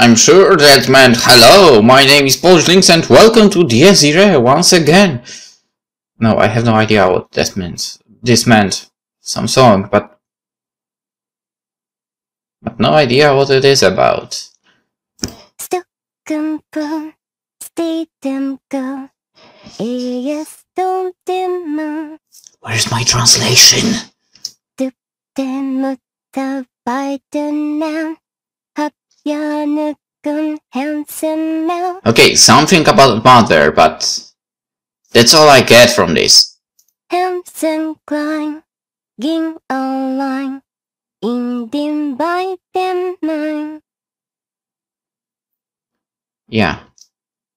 I'm sure that meant hello, my name is PolishLynx and welcome to Dies Irae once again. No, I have no idea what this meant. This meant some song, but no idea what it is about. Where's my translation? Okay, something about mother, but that's all I get from this. Yeah.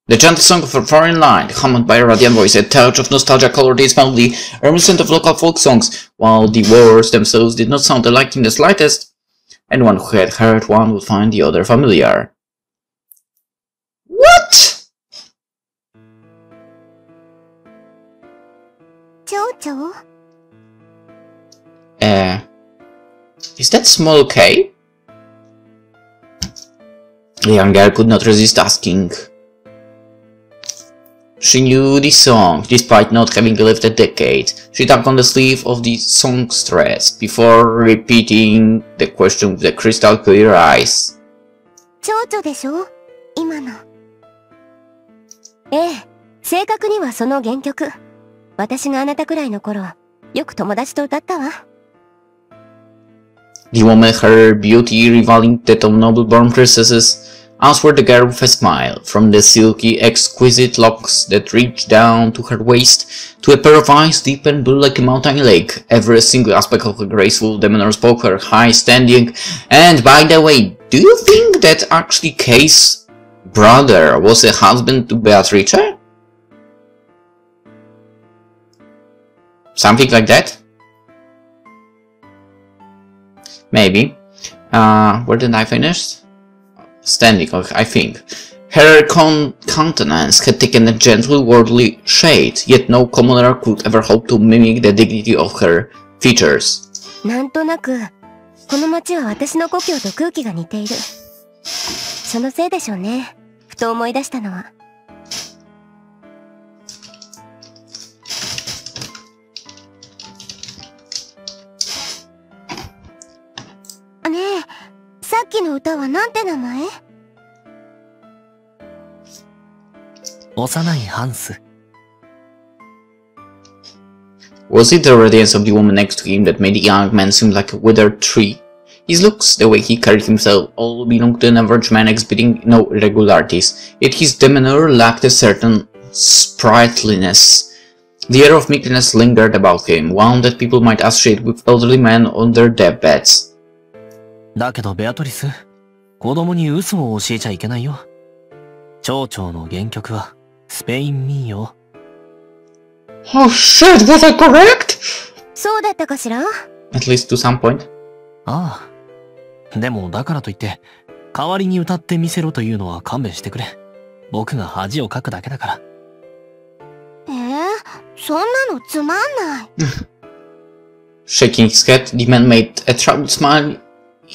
The gentle song of a foreign land, hummed by a radiant voice, a touch of nostalgia colored its melody, reminiscent of local folk songs, while the words themselves did not sound alike in the slightest. Anyone who had heard one would find the other familiar. What? Jojo? Is that small K? The young girl could not resist asking. She knew the song, despite not having lived a decade. She tapped on the sleeve of the songstress before repeating the question with the crystal clear eyes. 蝶々でしょ？今の。ええ、正確にはその原曲。私があなたくらいの頃、よく友達と歌ったわ。The woman, her beauty rivaling that of noble-born princesses, answered the girl with a smile, from the silky, exquisite locks that reached down to her waist, to a pair of eyes deep and blue like a mountain lake. Every single aspect of her graceful demeanor spoke her high standing. And by the way, do you think that actually Kay's brother was a husband to Beatrice? Something like that? Maybe. Where did I finish? Standing, I think. Her countenance had taken a gentle worldly shade, yet no commoner could ever hope to mimic the dignity of her features. なんとなく、この街は私の故郷と空気が似ている。そのせいでしょうね。ふと思い出したのは。ねえ、さっきの歌はなんて名前？幼いハンス。Was it the radiance of the woman next to him that made the young man seem like a withered tree? His looks, the way he carried himself, all belonged to an average man exhibiting no irregularities, yet his demeanor lacked a certain sprightliness. The air of meekness lingered about him, one that people might associate with elderly men on their deathbeds. だけどベアトリス、子供に嘘を教えちゃいけないよ。蝶々の原曲はスペイン民謡。Oh shit, was I correct? そうだったかしら？ At least to some point. ああ。でもだからといって、代わりに歌ってみせろというのは勘弁してくれ。僕が恥をかくだけだから。そんなのつまんない。Shaking his head, the man made a troubled smile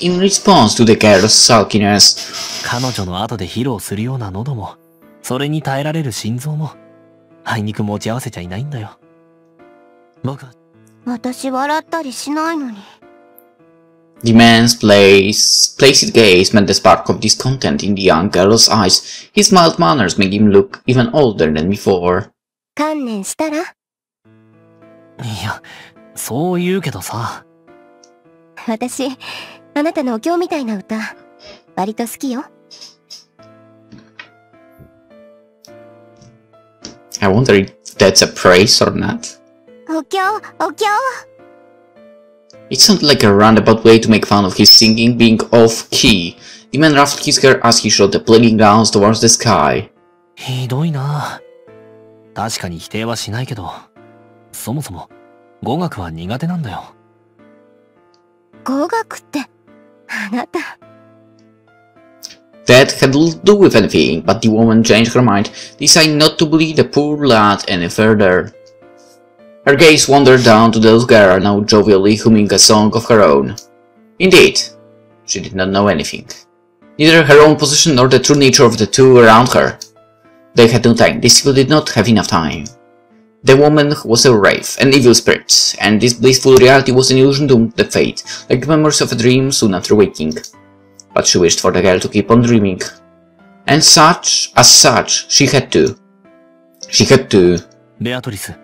in response to the girl's sulkiness. 彼女の後で披露するような喉も、それに耐えられる心臓も、あいにく持ち合わせちゃいないんだよ。僕は。私笑ったりしないのに。The man's placid gaze met the spark of discontent in the young girl's eyes. His mild manners made him look even older than before. 観念したら？いや、そう言うけどさ。私、あなたのお経みたいな歌、割と好きよ。I wonder if that's a praise or not. お経、お経。It sounded like a roundabout way to make fun of his singing being off-key. The man ruffled his hair as he shot the bleeding glance towards the sky. ひどいな。確かに否定はしないけど、そもそも語学は苦手なんだよ。語学って、あなた。That had little to do with anything, but the woman changed her mind, deciding not to bully the poor lad any further. Her gaze wandered down to the little girl, now jovially humming a song of her own. Indeed, she did not know anything. neither her own position nor the true nature of the two around her. They had no time, they simply did not have enough time. The woman was a wraith, an evil spirit, and this blissful reality was an illusion doomed to fade, like the memories of a dream soon after waking. But she wished for the girl to keep on dreaming. And as such, she had to. Beatrice.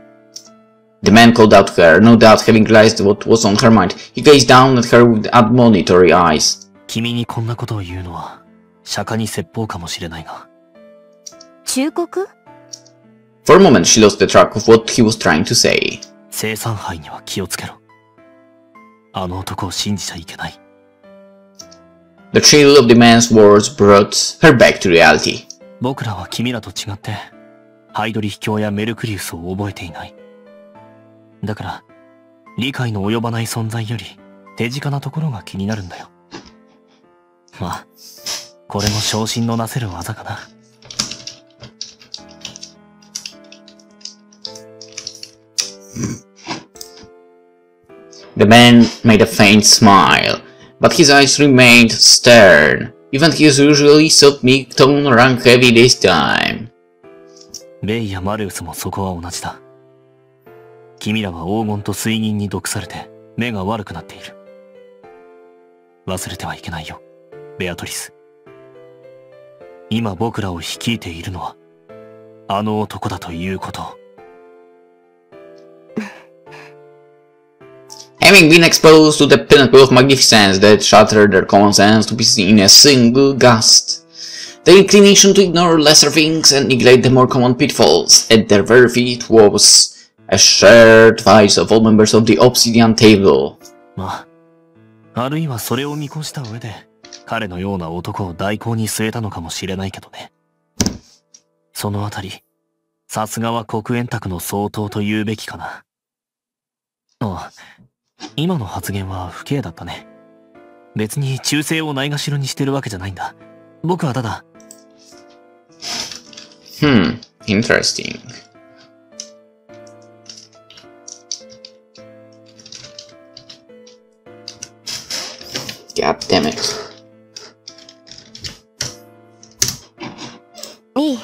The man called out to her, no doubt having realized what was on her mind. He gazed down at her with admonitory eyes. 君にこんなことを言うのは、釈迦に説法かもしれないが。忠告? For a moment she lost the track of what he was trying to say. 生産杯には気をつけろ。あの男を信じちゃいけない。The chill of the man's words brought her back to reality. 僕らは君らと違って、ハイドリヒ教やメルクリウスを覚えていない。だから、理解の及ばない存在より手近なところが気になるんだよ。まあ、これも昇進のなせる技かな。The man made a faint smile, but his eyes remained stern. Even his usually soft meek tone rang heavy this time. ベイやマルウスもそこは同じだ。君らは黄金と水銀に毒されて目が悪くなっている。忘れてはいけないよ、ベアトリス。今僕らを率いているのはあの男だということを。Having been exposed to the pinnacle of magnificence that shattered their common sense to pieces in a single gust, the inclination to ignore lesser things and neglect the more common pitfalls at their very feet was a shared vice of all members of the Obsidian Table. まあ、あるいはそれを見越した上で彼のような男を代行に据えたのかもしれないけどね。そのあたり、さすがは黒煙卓の総統と言うべきかな。ああ、今の発言は不敬だったね。別に忠誠をないがしろにしてるわけじゃないんだ。僕はただ。Interesting. God damn it. いい。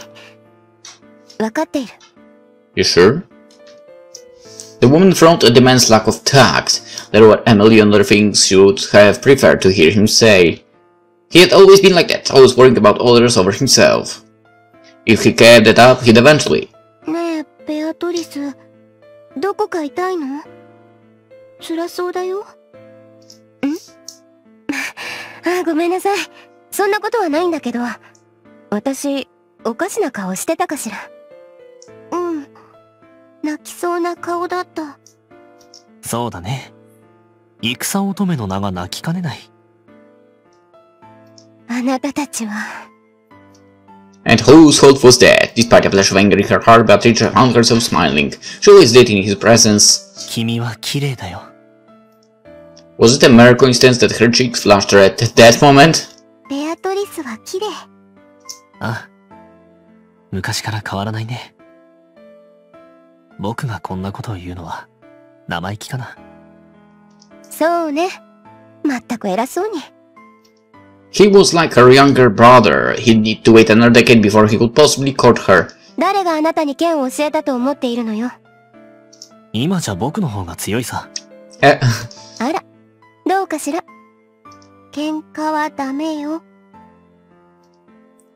わかっている。You sure? The woman frowned at the man's lack of tact. There were a million other things she would have preferred to hear him say. He had always been like that, always worrying about others over himself. If he kept that up, he'd eventually. ねえ、ベアトリス、どこか痛いの？辛そうだよ。ん？あ、ごめんなさい。そんなことはないんだけど、私、おかしな顔してたかしら。うん。泣きそうな顔だった。そうだね。戦乙女の名が泣きかねない。あなたたちは。And whose fault was that? Despite a flash of anger in her heart, Beatrice found herself smiling. She always did in his presence. 君は綺麗だよ。Was it a mere coincidence that her cheeks flushed red at that moment? ベアトリスは綺麗。あ、昔から変わらないね。僕がこんなことを言うのは生意気かな。そうね。まったく偉そうに。He was like her younger brother. He'd need to wait another decade before he could possibly court her. 誰があなたに剣を教えたと思っているのよ。今じゃ僕の方が強いさ。あら、どうかしら。喧嘩はダメよ。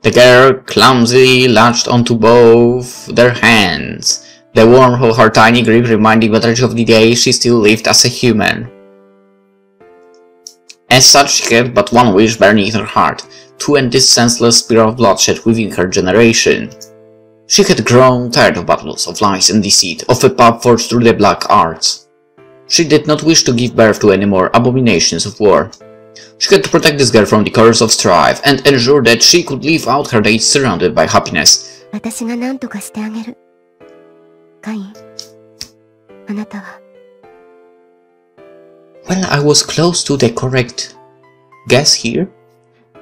The girl clumsily latched onto both their hands. The warmth of her tiny grip reminding Beatrice of the day she still lived as a human. As such, she had but one wish burning in her heart, to end this senseless spiral of bloodshed within her generation. She had grown tired of battles, of lies and deceit, of a path forged through the black arts. She did not wish to give birth to any more abominations of war. She had to protect this girl from the curse of strife, and ensure that she could live out her days surrounded by happiness. 私が何とかしてあげる。カイン、あなたは。Well, I was close to the correct guess here.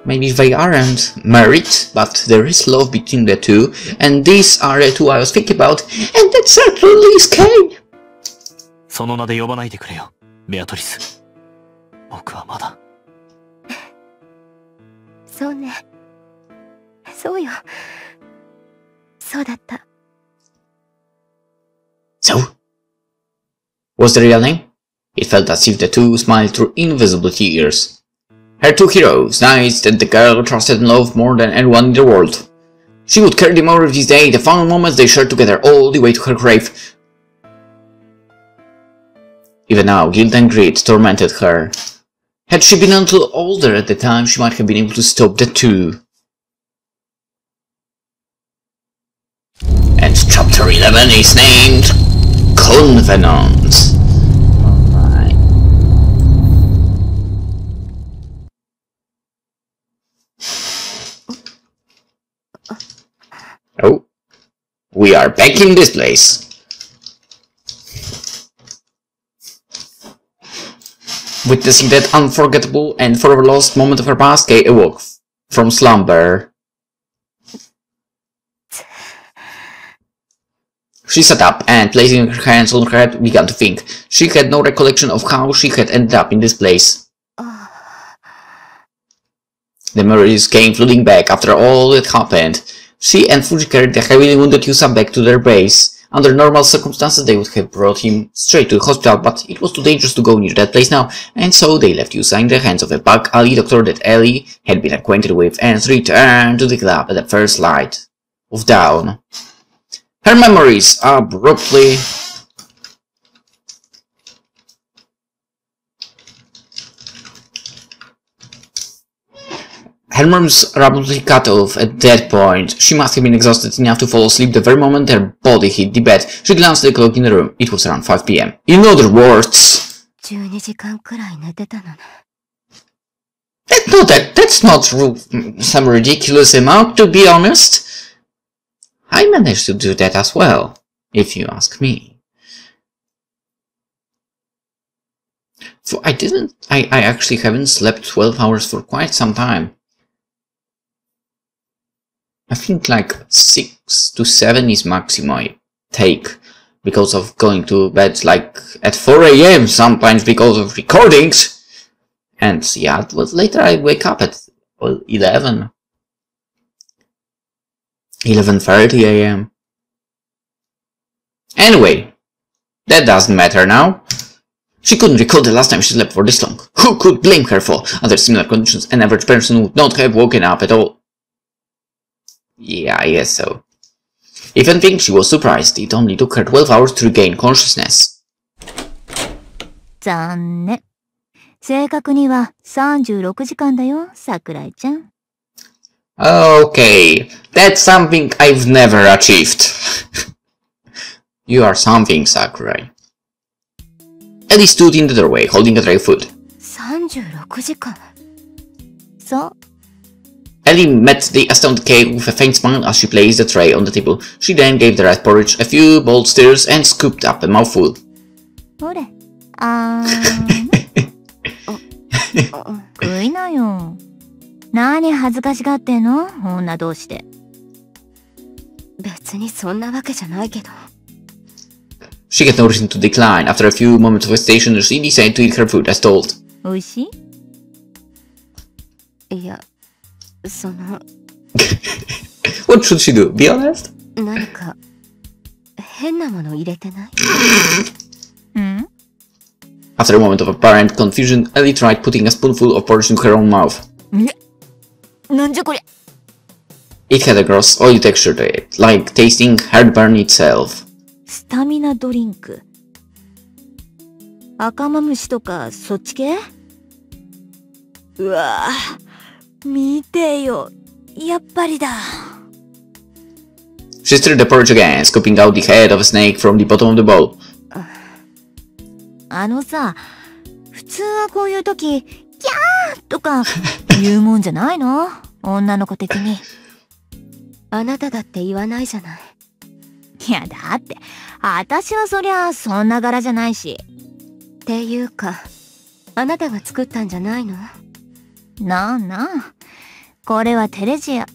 Maybe they aren't married, but there is love between the two, and these are the two I was thinking about, and that certainly is Kane! その名で呼ばないでくれよ、ベアトリス。僕はまだ。そうね。そうよ。そうだった。So? Was the real name? It felt as if the two smiled through invisible tears. Her two heroes, knights that the girl trusted and loved more than anyone in the world. She would carry them over this day, the final moments they shared together, all the way to her grave. Even now, guilt and greed tormented her. Had she been a little older at the time, she might have been able to stop the two. And chapter 11 is named Covenant. Oh my. Oh, we are back in this place. Witnessing that unforgettable and forever lost moment of her past, Kay awoke from slumber. She sat up and, placing her hands on her head, began to think. She had no recollection of how she had ended up in this place. The memories came flooding back after all that happened. She and Fuji carried the heavily wounded Yusa back to their base. Under normal circumstances, they would have brought him straight to the hospital, but it was too dangerous to go near that place now, and so they left Yusa in the hands of a bug alley doctor that Ellie had been acquainted with and returned to the club at the first light of dawn. Her memories abruptly cut off at that point. She must have been exhausted enough to fall asleep the very moment her body hit the bed. She glanced at the clock in the room. It was around 5 p.m. In other words... That's not some ridiculous amount, to be honest. I managed to do that as well, if you ask me. For I actually haven't slept 12 hours for quite some time. I think like 6 to 7 is maximum I take because of going to bed like at 4 AM sometimes because of recordings. And yeah, but later I wake up at 11:30 AM. Anyway, that doesn't matter now. She couldn't recall the last time she slept for this long. Who could blame her for? Under similar conditions, an average person would not have woken up at all. Yeah, I guess so. If anything, she was surprised. It only took her 12 hours to regain consciousness. 残念。正確には36時間だよ、Sakuraiちゃん。Okay, that's something I've never achieved. You are something, Sakurai. Ellie stood in the doorway, holding a tray of food. 36時間。そう。Ellie met the astounded Kay with a faint smile as she placed the tray on the table. She then gave the rice porridge a few bold stirs and scooped up a mouthful. ほれ、食いなよ。何恥ずかしがってんの？女同士で。別にそんなわけじゃないけど。She had no reason to decline. After a few moments of hesitation, she decided to eat her food as told. おいしい？いや、その。What should she do? Be honest? 何か変なもの入れてない？うん？ After a moment of apparent confusion, Ellie tried putting a spoonful of porridge into her own mouth. なんじゃこりゃ。It had a gross, oily texture to it, like tasting heartburn itself. スタミナドリンク。赤マムシとかそっち系？うわぁ、見てよ。やっぱりだ。She stirred the porridge again, scooping out the head of a snake from the bottom of the bowl. あのさ、普通はこういう時、キャーとか言うもんじゃないの？女の子的に。あなただって言わないじゃない。いや、だって、私はそりゃそんな柄じゃないし。っていうか、あなたが作ったんじゃないの？なんなん。これはテレジア。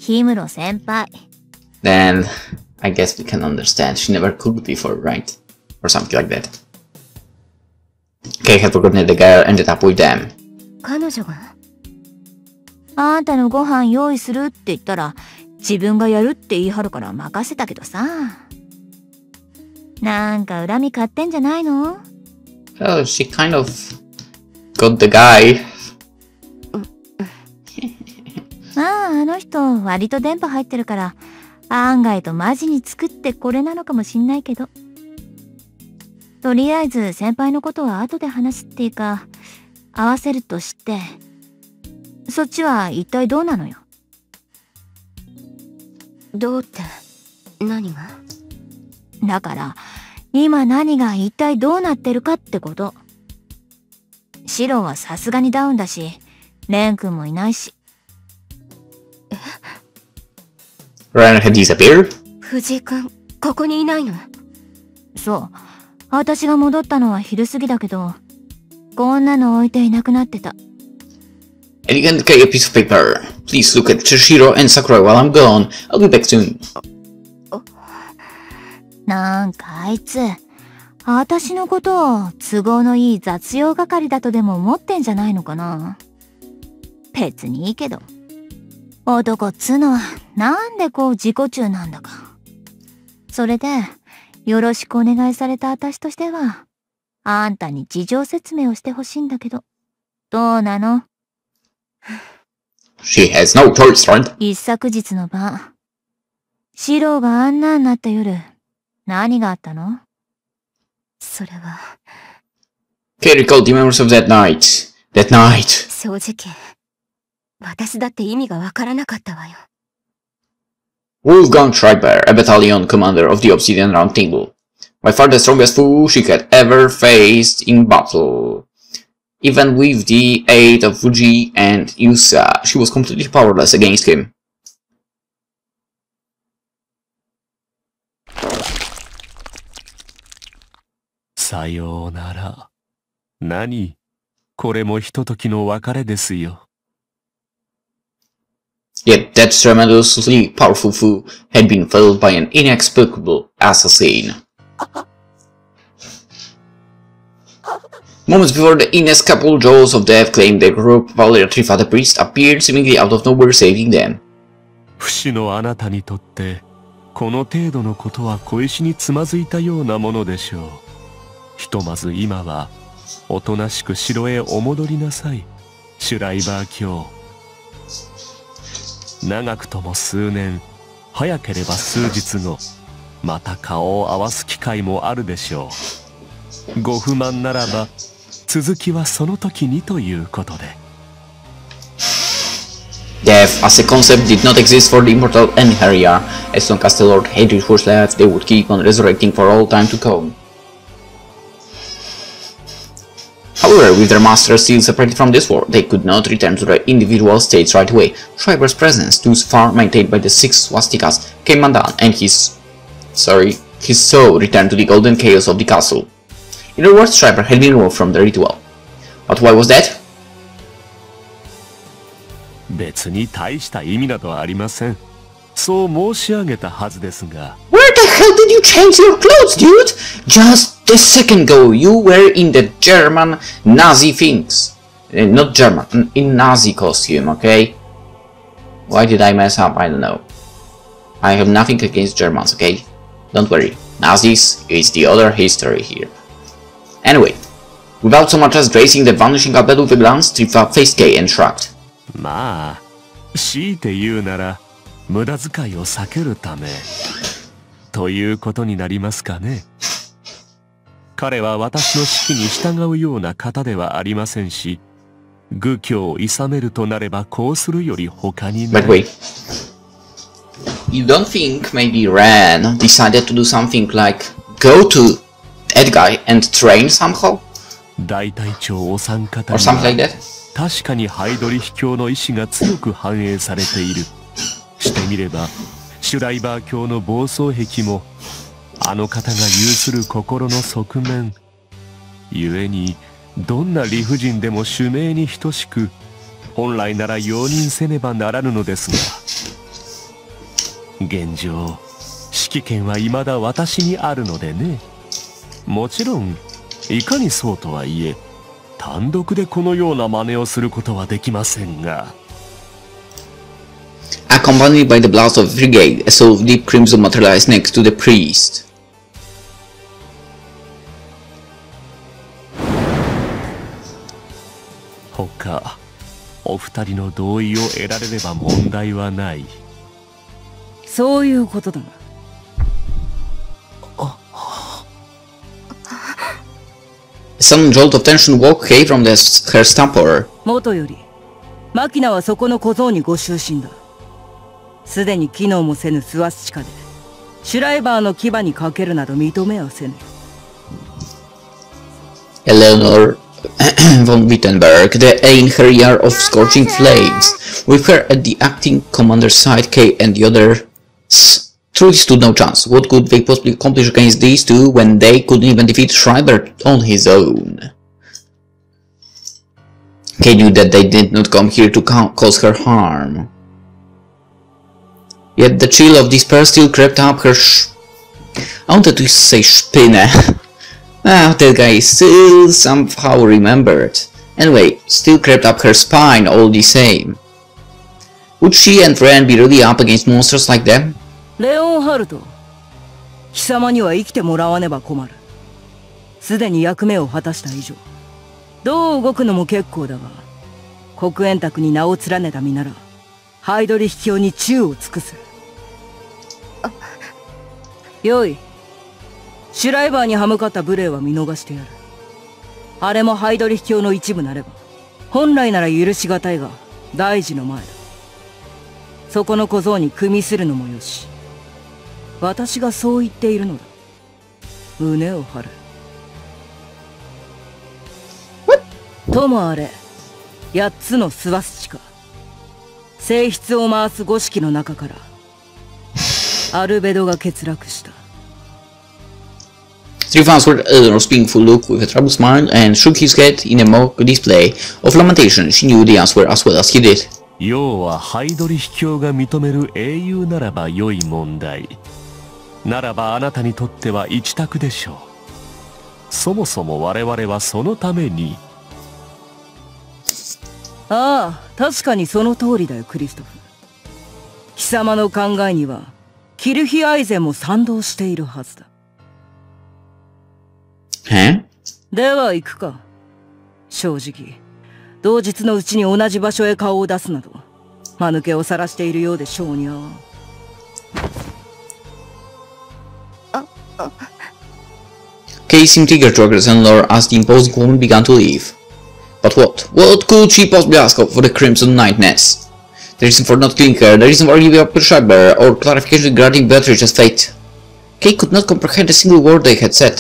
氷室先輩。Then, I guess we can understand. She never cooked before, right? Or something like that. Kay had forgotten that the girl ended up with them. 彼女が？あんたのご飯用意するって言ったら、自分がやるって言い張るから任せたけどさ。なんか恨み買ってんじゃないの？ Oh, she kind of got the guy. あの人割と電波入ってるから、案外とマジに作ってこれなのかもしんないけど。とりあえず先輩のことは後で話すっていうか、合わせるとして、そっちは一体どうなのよ。どうって何が？だから今何が一体どうなってるかってこと。シロはさすがにダウンだし、レン君もいないし。Ryan had disappeared? 藤井君、ここにいないの？そう。私が戻ったのは昼過ぎだけど、こんなの置いていなくなってた。And you can take a piece of paper. Please look at Chishiro and Sakurai while I'm gone. I'll be back soon. なんかあいつ、私のことを都合のいい雑用係だとでも思ってんじゃないのかな。別にいいけど。男っつうのはなんでこう自己中なんだか。それで、よろしくお願いされた私としては、あんたに事情説明をしてほしいんだけど、どうなの？ She has no choice, right? 一昨日の晩、シロがあんなになった夜、何があったの？それは。Can you recall the memories of that night? That night. 正直、私だって意味がわからなかったわよ。Wolfgang Schreiber, a battalion commander of the Obsidian Round Table. By far the strongest foe she had ever faced in battle. Even with the aid of Fuji and Yusa, she was completely powerless against him. さようなら。何？これもひとときの別れですよ。Yet that tremendously powerful foe had been felled by an inexplicable assassin. Moments before the inescapable jaws of death claimed their group, Valeria Trifa the priest appeared seemingly out of nowhere, saving them. 不死のあなたにとって、この程度のことは小石につまずいたようなものでしょう。ひとまず今は、おとなしく城へお戻りなさい、シュライバー卿。長くとも数年、早ければ数日後、また顔を合わす機会もあるでしょう。ご不満ならば、続きはその時にということで。Death as a concept did not exist for the immortal Enheria. As long as the Lord Hadrian was left, they would keep on resurrecting for all time to come. However, with their master still separated from this world, they could not return to their individual states right away. Schreiber's presence, thus far maintained by the 6 swastikas, came undone, and his soul returned to the golden chaos of the castle. In other words, Schreiber had been removed from the ritual. But why was that? 別に大した意味などありません。そう申し上げたはずですが。Where the hell did you change your clothes, dude? Just a second ago, you were in the German Nazi things. Not German, in Nazi costume, okay? Why did I mess up? I don't know. I have nothing against Germans, okay? Don't worry. Nazis is the other history here. Anyway, without so much as gracing the vanishing Abed with a glance, Trifa faced Kay and shrugged. まあ、強いて言うなら、無駄遣いを避けるため、ということになりますかね。彼は私の指揮に従うような方ではありませんし、愚教を諌めるとなればこうするより他にない。But wait. You don't think maybe Ren decided to do something like go to that guy and train somehow? 大隊長お三方 Or に something like は that? 確かにハイドリヒ教の意志が強く反映されている。してみれば、シュライバー教の暴走癖も、あの方が有する心の側面。故に、どんな理不尽でも主命に等しく、本来なら容認せねばならぬのですが、現状、指揮権は未だ私にあるのでね。もちろん、いかにそうとはいえ、単独でこのような真似をすることはできませんが。accompanied by the blast of a frigate, a soul of deep crimson materialized next to the priest. Hoka, お二人の同意を得られれば問題はない。そういうことだな。A sudden jolt of tension woke Kay from her stupor. 元よりマキナはそこの小僧にご就寝だ。すでに機能もせぬスワスチカでシュライバーの牙にかけるなど認めはせぬ。Eleanor von Wittenberg, the inheritor of scorching flames, with her at the acting commander's side, Kay and the others truly stood no chance. What could they possibly accomplish against these two when they couldn't even defeat Schreiber on his own? Kay knew that they did not come here to cause her harm. Yet the chill of despair still crept up her I wanted to say Spinne. That guy is still somehow remembered. Anyway, still crept up her spine all the same. Would she and Ren be really up against monsters like them? レオンハルト、貴様には生きてもらわねば困る。すでに役目を果たした以上、どう動くのも結構だが、黒煙卓に名を連ねた身なら、ハイドリヒ教に忠を尽くす。よい。シュライバーに歯向かった無礼は見逃してやる。あれもハイドリヒ教の一部なれば、本来なら許しがたいが、大事の前だ。そこの小僧に組みするのもよし。私がそう言っているのだ。胸を張る。ともあれ、8つのスワスチカ。性質を回す5式の中から、アルベドが欠落した。Three answered Eleanor's painful look with a troubled smile and shook his head in a mock display of lamentation. She knew the answer as well as he did. 要はハイドリヒ教が認める英雄ならば良い問題。ならばあなたにとっては一択でしょう。そもそも我々はそのために。ああ、確かにその通りだよ、クリストフ。貴様の考えには、キルヒアイゼンも賛同しているはずだ。では行くか。正直、同日のうちに同じ場所へ顔を出すなど、間抜けを晒しているようでしょうにゃ。Kay seemed eager to aggress Eleanor as the imposing woman began to leave. But what? What could she possibly ask for the Crimson Knightness? The reason for not killing her, the reason for giving up Schreiber, or clarification regarding Beatrice's fate. Kay could not comprehend a single word they had said.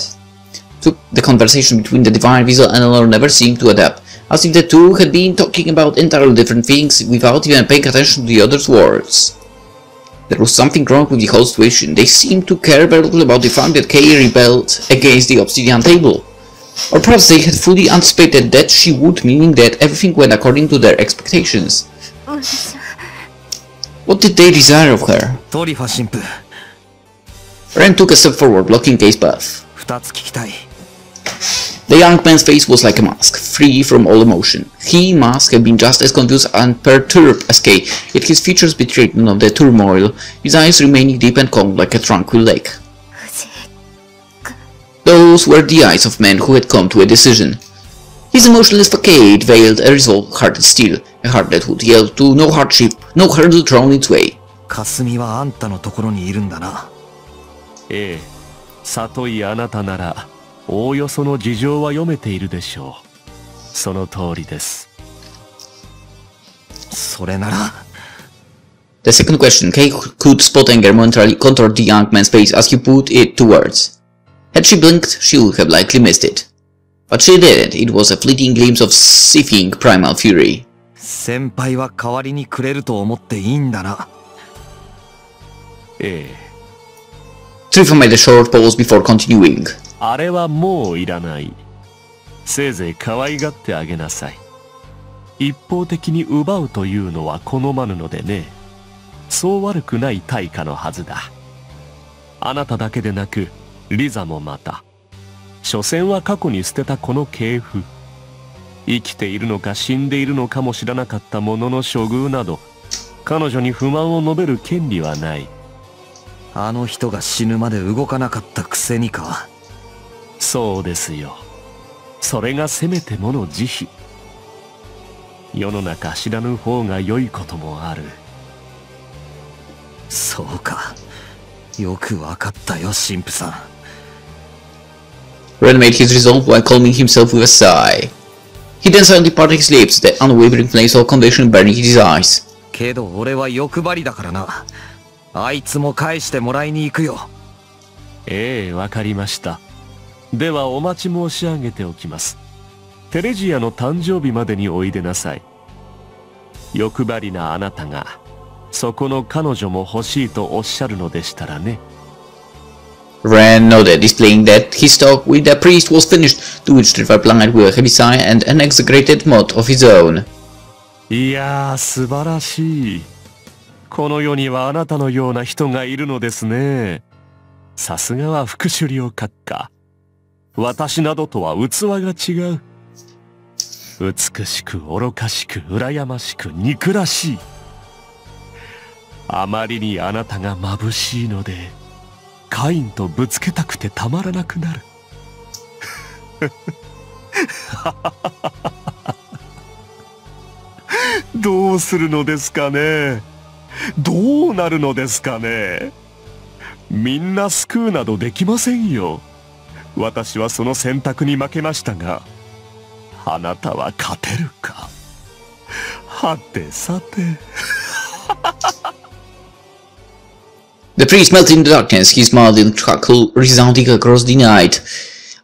The conversation between the Divine Weasel and Eleanor never seemed to adapt, as if the two had been talking about entirely different things without even paying attention to the other's words. There was something wrong with the whole situation. They seemed to care very little about the fact that Kay rebelled against the obsidian table. Or perhaps they had fully anticipated that she would, meaning that everything went according to their expectations. What did they desire of her? Ren took a step forward, blocking Kay's path. The young man's face was like a mask, free from all emotion. He must have been just as confused and perturbed as Kay, yet his features betrayed none of the turmoil, his eyes remaining deep and calm like a tranquil lake. Those were the eyes of men who had come to a decision. His emotionless facade veiled a resolved heart of steel, a heart that would yield to no hardship, no hurdle thrown its way. 霞はあんたのところにいるんだな。ええ、里いあなたなら、おおよその事情は読めているでしょう。その通りです。それなら。The second question, Kay could spot anger momentarily contoured the young man's face as he put it to words. Had she blinked, she would have likely missed it. But she didn't. It was a fleeting glimpse of seething primal fury. 先輩は代わりにくれると思っていいんだな。ええ。Trifa made a short pause before continuing. あれはもういらない。せいぜい可愛がってあげなさい。一方的に奪うというのは好まぬのでね。そう悪くない対価のはずだ。あなただけでなく、リザもまた。所詮は過去に捨てたこの系譜。生きているのか死んでいるのかも知らなかった者の処遇など、彼女に不満を述べる権利はない。あの人が死ぬまで動かなかったくせにか。そうですよ。それがせめてもの慈悲。世の中知らぬ方が良いこともある。そうか。よくわかったよ、神父さん。Ren made his resolve while calming himself with a sigh. He then silently parted his lips, the unwavering flames of conviction burning in his eyes. けど俺は欲張りだからな。あいつも返してもらいに行くよ。ええ、わかりました。ではお待ち申し上げておきます。テレジアの誕生日までにおいでなさい。欲張りなあなたが、そこの彼女も欲しいとおっしゃるのでしたらね。Ren nodded, displaying that his talk with the priest was finished, to which Trevor replied with a heavy sigh and an exaggerated mod of his own. いやー、素晴らしい。この世にはあなたのような人がいるのですね。さすがは副首領閣下。私などとは器が違う。美しく愚かしく羨ましく憎らしい。あまりにあなたが眩しいので、カインとぶつけたくてたまらなくなる。どうするのですかね。どうなるのですかね。みんな救うなどできませんよ。私はその選択に負けましたが、あなたは勝てるか。はてさて。The priest melted in the darkness, his mouthing chuckle resounding across the night.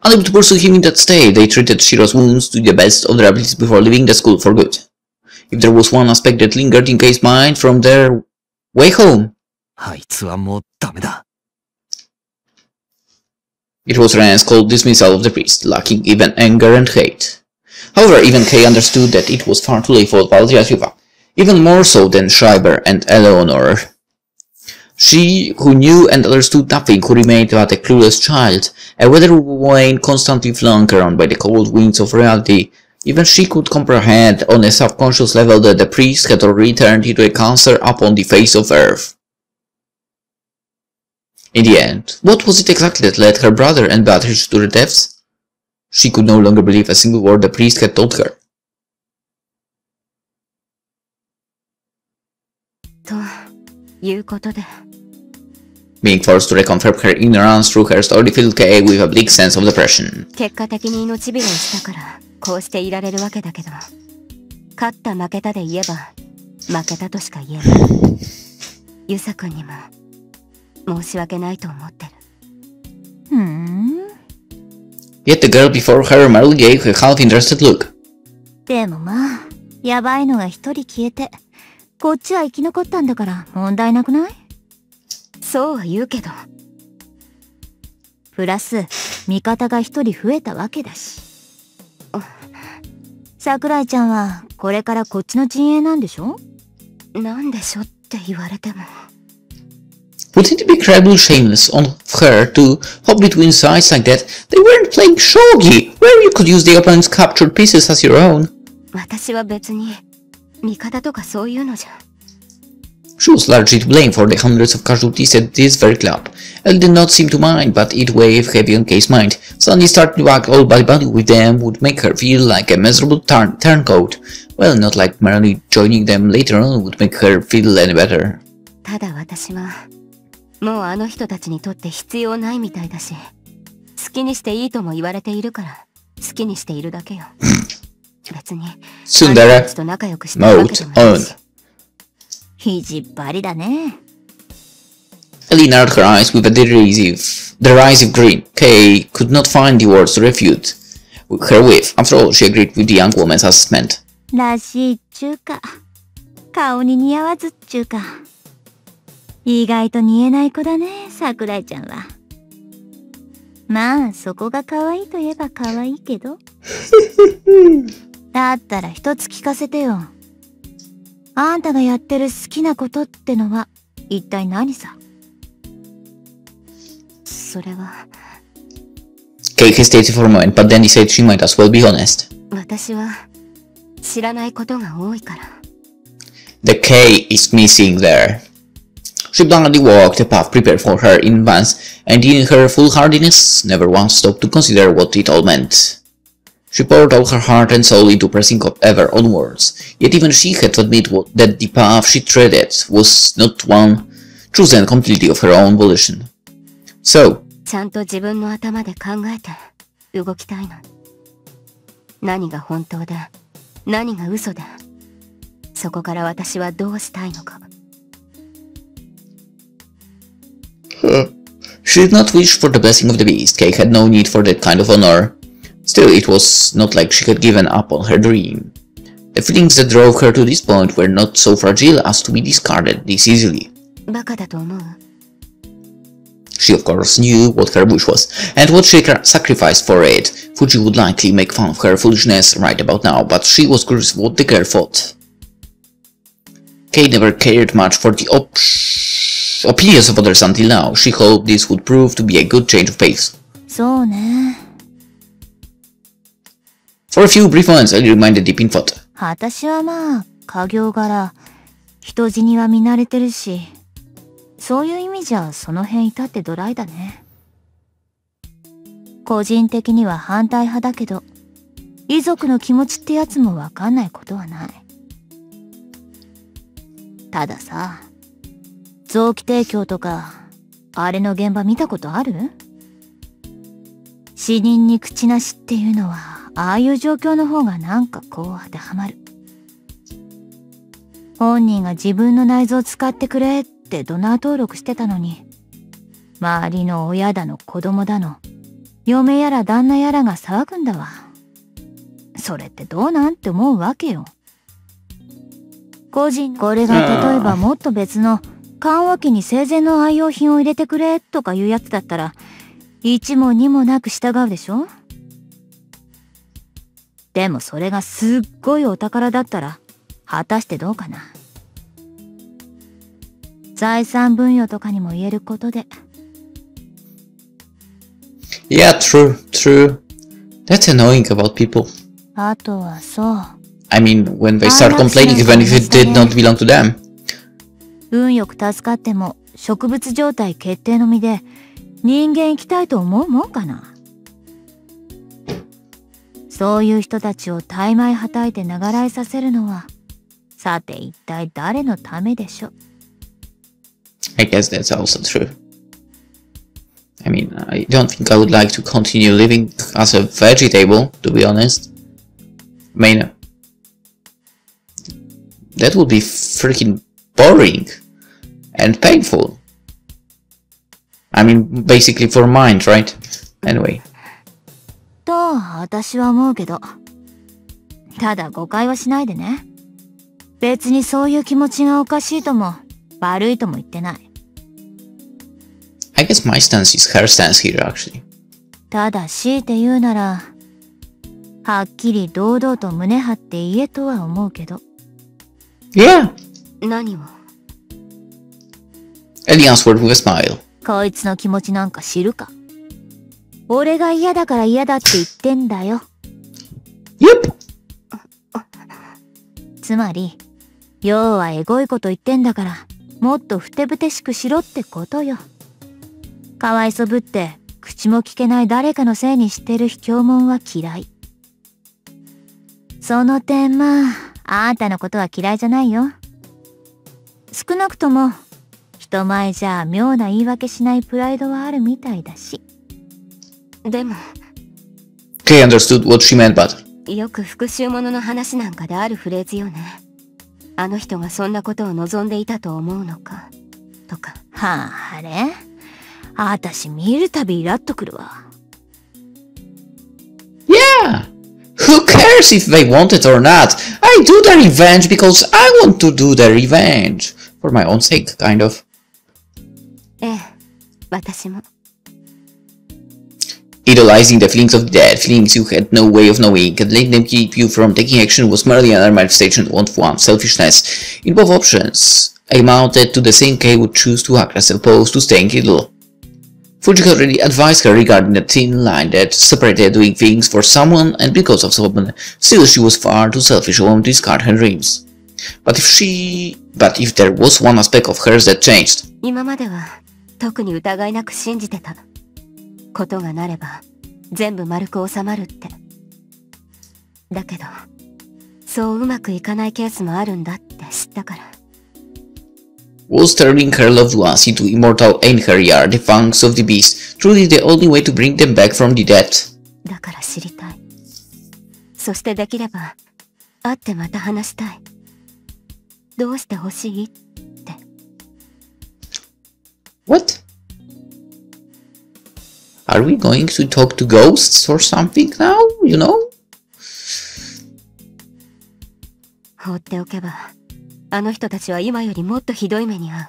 Unable to pursue him in that state, they treated Shiro's wounds to the best of their abilities before leaving the school for good. If there was one aspect that lingered in Kei's mind from their way home, あいつはもうダメだ。it was Ren's cold dismissal of the priest, lacking even anger and hate. However, even Kei understood that it was far too late for Valdria Shiva, even more so than Schreiber and Eleanor. She, who knew and understood nothing, who remained but a clueless child, a weather-worn, constantly flung around by the cold winds of reality, even she could comprehend on a subconscious level that the priest had already turned into a cancer upon the face of Earth. In the end, what was it exactly that led her brother and Beatrice to their deaths? She could no longer believe a single word the priest had told her. ということで。Being forced to reconfirm her ignorance through her story filled Kei with a bleak sense of depression. 結果的に命拾いしたから、こうしていられるわけだけど、勝った負けたで言えば、負けたとしか言えない。ユサ君にも、申し訳ないと思ってる。Yet the girl before her merely gave a half-interested look. でもまあ、やばいのが一人消えて、こっちは生き残ったんだから問題なくない？そうは言うけど。プラス、味方が一人増えたわけだし。桜井ちゃんはこれからこっちの陣営なんでしょ？なんでしょって言われても。Wouldn't it be incredibly shameless on her to hop between sides like that? They weren't playing shogi, where you could use the opponent's captured pieces as your own. 私は別に味方とかそういうのじゃ。She was largely to blame for the hundreds of casualties at this very club. Elle did not seem to mind, but it weighed heavy on Kei's mind. Suddenly starting to act all body with them would make her feel like a miserable turncoat. Well, not like merely joining them later on would make her feel any better. ただ私はもうあの人たちにとって必要ないみたいだし、好きにしていいとも言われているから好きにしているだけよ。別にあの人たちと仲良くしてるわけでもないし。意地っ張りだね。Ellie narrowed her eyes with a derisive grin. Kei could not find the words to refute her with. After all, she agreed with the young woman's assessment. らしいっちゅうか、顔に似合わずっちゅうか。意外と似えない子だね、桜井ちゃんは。まあ、そこが可愛いといえば可愛いけど。だったら一つ聞かせてよ。あんたがやってる好きなことってのは一体何さ？それは。Kei hesitated for a moment, but then decided she might as well be honest. 私は知らないことが多いから。The K is missing there. She blindly walked the path prepared for her in advance, and in her foolhardiness never once stopped to consider what it all meant. She poured all her heart and soul into pressing ever onwards, yet even she had to admit that the path she treaded was not one chosen completely of her own volition. So, ちゃんと自分の頭で考えて動きたいの。何が本当で、何が嘘で、そこから私はどうしたいのか。She did not wish for the blessing of the beast. Kay had no need for that kind of honor. Still, it was not like she had given up on her dream. The feelings that drove her to this point were not so fragile as to be discarded this easily. バカだと思う？ She of course knew what her wish was, and what she sacrificed for it. Fuji would likely make fun of her foolishness right about now, but she was curious what the girl thought. Kay never cared much for the opinions of others until now. She hoped this would prove to be a good change of pace. そうね。 For a few brief moments, Ellie reminded deep in thought. 私はまあ、家業柄、人死には見慣れてるし、そういう意味じゃその辺至ってドライだね。個人的には反対派だけど、遺族の気持ちってやつもわかんないことはない。たださ、臓器提供とか、あれの現場見たことある？死人に口なしっていうのは、ああいう状況の方がなんかこう当てはまる。本人が自分の内臓を使ってくれってドナー登録してたのに、周りの親だの子供だの、嫁やら旦那やらが騒ぐんだわ。それってどうなんて思うわけよ。個人、これが例えばもっと別の棺桶に生前の愛用品を入れてくれとかいうやつだったら、一も二もなく従うでしょ？でもそれがすっごいお宝だったら、果たしてどうかな。財産分与とかにも言えることで。Yeah, true. That's annoying about people. あとはそう。I mean, when they start complaining even if it did not belong to them. 運よく助かっても植物状態決定の身で人間生きたいと思うもんかな。そういう人たちを大枚はたいて長らえさせるのは、さて一体誰のためでしょう。I guess that's also true. I mean, I don't think I would like to continue living as a vegetable, to be honest. I mean, that would be freaking boring and painful. I mean, basically for mind, right? Anyway. と私は思うけど、ただ誤解はしないでね。別にそういう気持ちがおかしいとも悪いとも言ってない。I guess my stance is her stance here, actually. ただ強いて言うなら、はっきり堂々と胸張って言えとは思うけど。Yeah. 何を？ Ellie answered with a smile. こいつの気持ちなんか知るか。俺が嫌だから嫌だって言ってんだよ。Yep. つまり、要はエゴいこと言ってんだから、もっとふてぶてしくしろってことよ。かわいそぶって、口も聞けない誰かのせいにしてる卑怯者は嫌い。その点まあ、あんたのことは嫌いじゃないよ。少なくとも、人前じゃ妙な言い訳しないプライドはあるみたいだし。でも Kay understood what she meant, but よく復讐者の話なんかであるフレーズよね。あの人がそんなことを望んでいたと思うのかとか。はあれ？あたし見るたびイラっとくるわ。yeah. Who cares if they want it or not? I do the revenge because I want to do the revenge. For my own sake, kind of. ええ、私も。Idolizing the feelings of the dead, feelings you had no way of knowing, and letting them keep you from taking action was merely another manifestation of one's selfishness. In both options, a mounted to the same Kay would choose to act as opposed to staying idle. Fuji had already advised her regarding the thin line that separated doing things for someone and because of someone, still she was far too selfish a woman to discard her dreams. But if there was one aspect of hers that changed. 今までは特に疑いなく信じてた。ことがなれば全部丸く収まるって。だけど、そううまくいかないケースもあるんだって知ったから。Was turning her loved ones into immortal Einherjar, the fangs of the beast, truly the only way to bring them back from the dead? だから知りたい。そしてできれば、会ってまた話したい。どうしてほしいって。What? Are we going to talk to ghosts or something now, you know? 放っておけば、あの人たちは今よりもっとひどい目に遭う。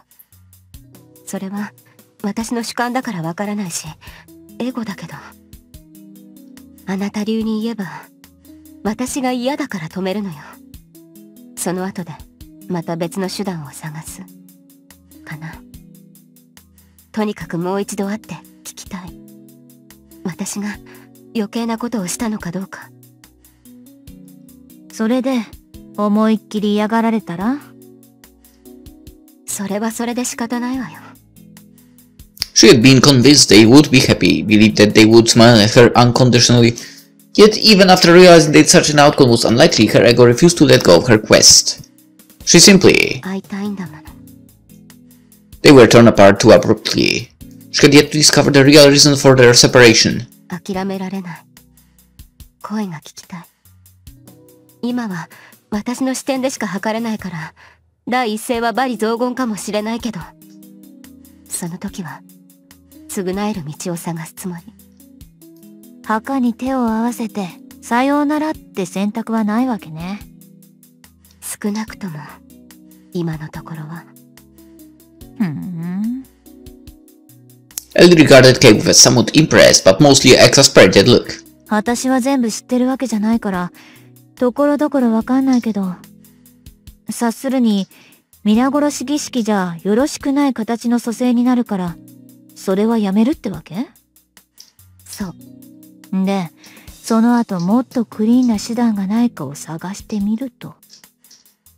それは私の主観だからわからないし、エゴだけど。あなた流に言えば、私が嫌だから止めるのよ。その後でまた別の手段を探す。かな。とにかくもう一度会って聞きたい。私が余計なことをしたのかどうか。それで思いっきり嫌がられたら？それはそれで仕方ないわよ。She had been convinced they would be happy, believed that they would smile at her unconditionally. Yet even after realizing that such an outcome was unlikely, her ego refused to let go of her quest. She simply... 会いたいんだもの。They were torn apart too abruptly. She had yet to discover the real reason for their separation. 諦められない。声が聞きたい。今は私の視点でしか測れないから、第一声は罵詈雑言かもしれないけど、その時は償える道を探すつもり。墓に手を合わせてさようならって選択はないわけね。少なくとも今のところは。Ellie regarded Kate with a somewhat impressed but mostly exasperated look. 私は全部知ってるわけじゃないから、ところどころわかんないけど、察するに皆殺し儀式じゃよろしくない形の蘇生になるから、それはやめるってわけ？そう。で、その後もっとクリーンな手段がないかを探してみると。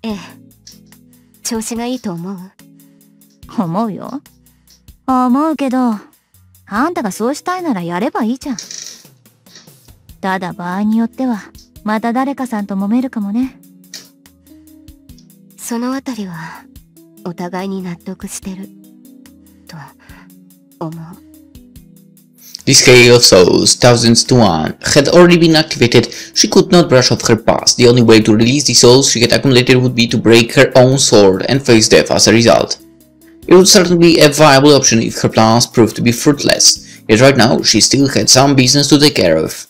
ええ。調子がいいと思う？思うよ。思うけど、あんたがそうしたいならやればいいじゃん。ただ場合によっては、また誰かさんと揉めるかもね。そのあたりは、お互いに納得してる、と思う。The scale of souls, thousands to one, had already been activated. She could not brush off her past. The only way to release the souls she had accumulated would be to break her own sword and face death as a result. It would certainly be a viable option if her plans proved to be fruitless, yet right now she still had some business to take care of.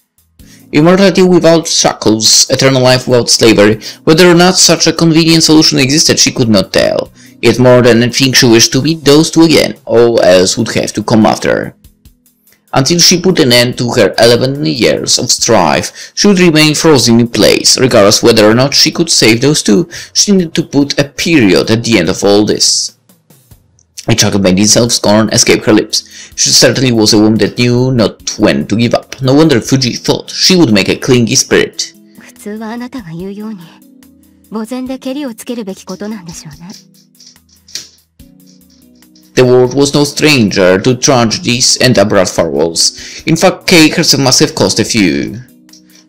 Immortality without shackles, eternal life without slavery, whether or not such a convenient solution existed she could not tell. Yet more than anything she wished to meet those two again, all else would have to come after. Until she put an end to her 11 years of strife, she would remain frozen in place. Regardless whether or not she could save those two, she needed to put a period at the end of all this. A chuckle-bending self-scorn escaped her lips. She certainly was a woman that knew not when to give up. No wonder Fuji thought she would make a clingy spirit. 普通はあなたが言うように、墓前でケリをつけるべきことなんでしょうね。The world was no stranger to tragedies and abrupt farewells. In fact, Kay herself must have caused a few.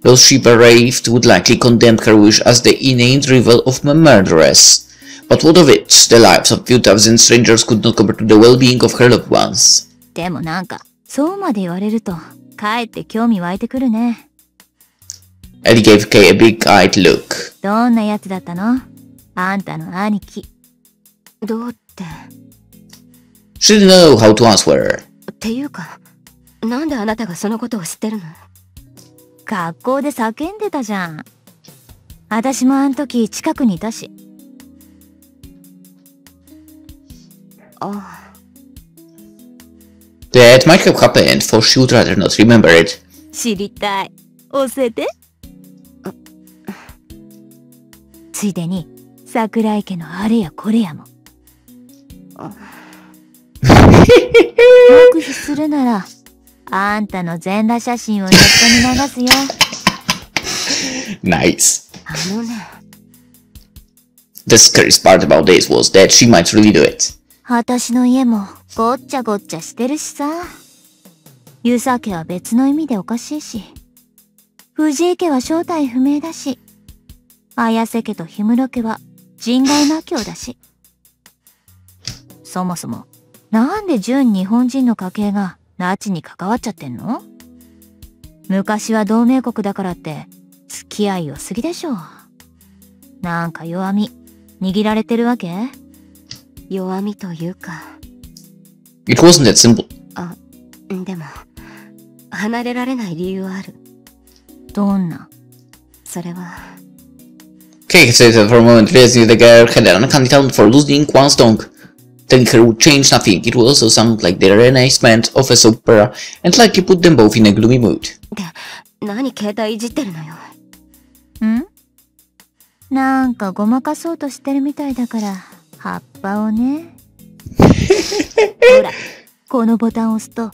Those she bereaved would likely condemn her wish as the inane drivel of a murderess. But what of it? The lives of few thousand strangers could not compare to the well-being of her loved ones. でもなんか、そうまで言われると、かえって興味湧いてくるね。Ellie gave Kay a big-eyed look. どんなやつだったの？あんたの兄貴。どうって。She didn't know how to answer. っていうか、なんであなたがそのことを知ってるの？学校で叫んでたじゃん。私もあん時近くにいたし。ああ。That might have happened, for she would rather not remember it. 知りたい。教えて。ついでに、桜井家のあれやこれやも。黙秘するなら、あんたの全裸写真をネットに流すよ。Nice. あのね。The scariest part about this was that she might really do it. 私の家もごっちゃごっちゃしてるしさ。遊佐家は別の意味でおかしいし。藤井家は正体不明だし。綾瀬家と氷室家は人外魔境だし。そもそも、なんで純日本人の家系がナチに関わっちゃってんの？昔は同盟国だからって付き合い良すぎでしょ。なんか弱み握られてるわけ？弱みというか。It wasn't that simple. あ、でも、離れられない理由はある。どんな？それは。Kay hesitated for a moment, realizing the girl had an uncanny talent for losing one's tongue. Telling her would change nothing. It would also sound like the reenactment of a soap opera, and like it put them both in a gloomy mood. で、何携帯いじってるのよ。ん？なんかごまかそうとしてるみたいだから、葉っぱをね。ほら、このボタンを押すと、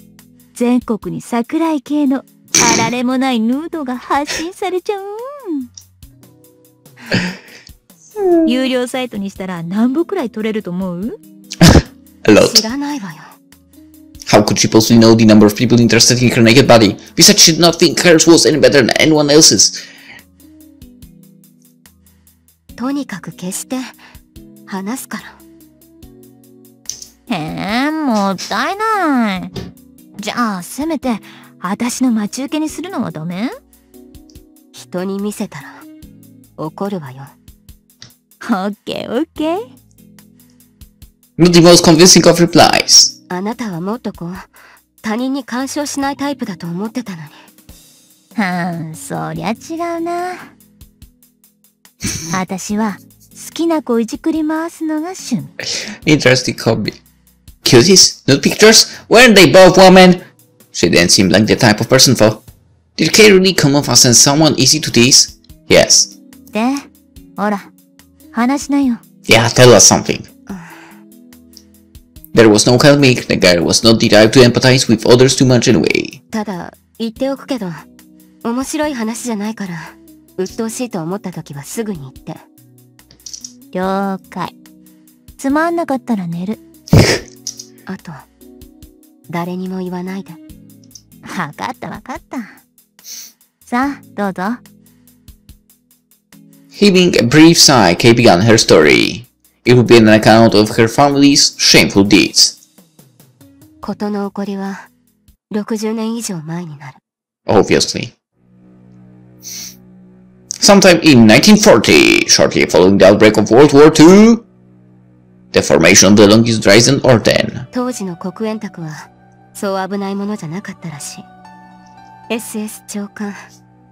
全国に桜井系のあられもないヌードが発信されちゃう。有料サイトにしたら何本くらい取れると思う？ A lot. 知らないわよ。How could she possibly know the number of people interested in her naked body? Besides, she did not think hers was any better than anyone else's. とにかく消して話すから。もったいない。じゃあ、せめて、私の待ち受けにするのはダメ？人に見せたら怒るわよ。オッケーオッケー。Not the most convincing of replies. あなたはもっと他人に干渉しないタイプだと思ってたのに。そりゃ違うな。私は好きな子いじくり回すのが趣味。Interesting hobby. Cuties? Nude pictures? Weren't they both women? She didn't seem like the type of person for. Did Kay really come off as someone easy to tease? Yes. で、ほら、話しなよ。Yeah, tell us something. There was no helping. The girl was not the type to empathize with others too much anyway. ただ言っておくけど、面白い話じゃないから、鬱陶しいと思った時はすぐに言って。了解。つまんなかったら寝る。あと、誰にも言わないで。わかったわかった。さあ、どうぞ。Heaving a brief sigh, Kay began her story. It would be an account of her family's shameful deeds. 事の起こりは60年以上前になる。Obviously. Sometime in 1940, shortly following the outbreak of World War II, the formation of the longest Dreisen Orden. 当時の黒煙卓はそう危ないものじゃなかったらしい。SS 長官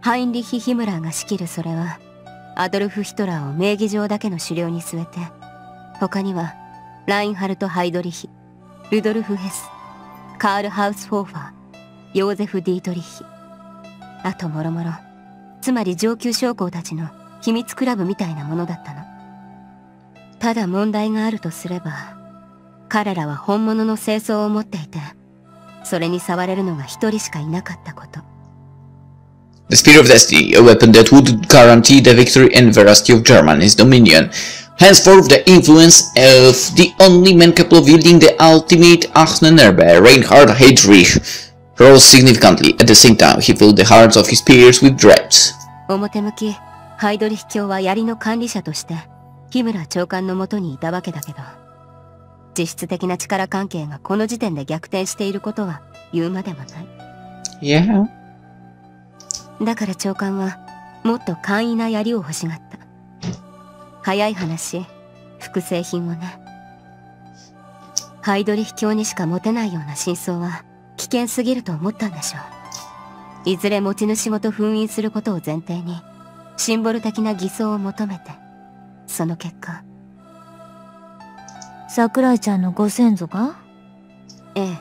ハインリヒ・ヒムラーが仕切るそれは、アドルフ・ヒトラーを名義上だけの狩猟に据えて、他にはラインハルト・ハイドリヒ、ルドルフ・ヘス、カール・ハウス・フォーファー、ヨーゼフ・ディートリッヒ、あともろもろ、つまり上級将校たちの秘密クラブみたいなものだったの。ただ問題があるとすれば、彼らは本物の清掃を持っていて、それに触れるのが一人しかいなかったこと。The Spear of Destiny, a weapon that would guarantee the victory and veracity of Germany's dominion. Henceforth, the influence of the only man capable of wielding the ultimate Achnenerbe, Reinhard Heydrich, rose significantly. At the same time, he filled the hearts of his peers with dread. 表向き、ハイドリヒ卿は槍の管理者として、ヒムラー長官のもとにいたわけだけど、実質的な力関係がこの時点で逆転していることは言うまでもない。Yeah. だから長官は、もっと簡易な槍を欲しがった。早い話、複製品をね。ハイドリヒ卿にしか持てないような真相は危険すぎると思ったんでしょう。いずれ持ち主ごと封印することを前提に、シンボル的な偽装を求めて、その結果。桜井ちゃんのご先祖が？ええ。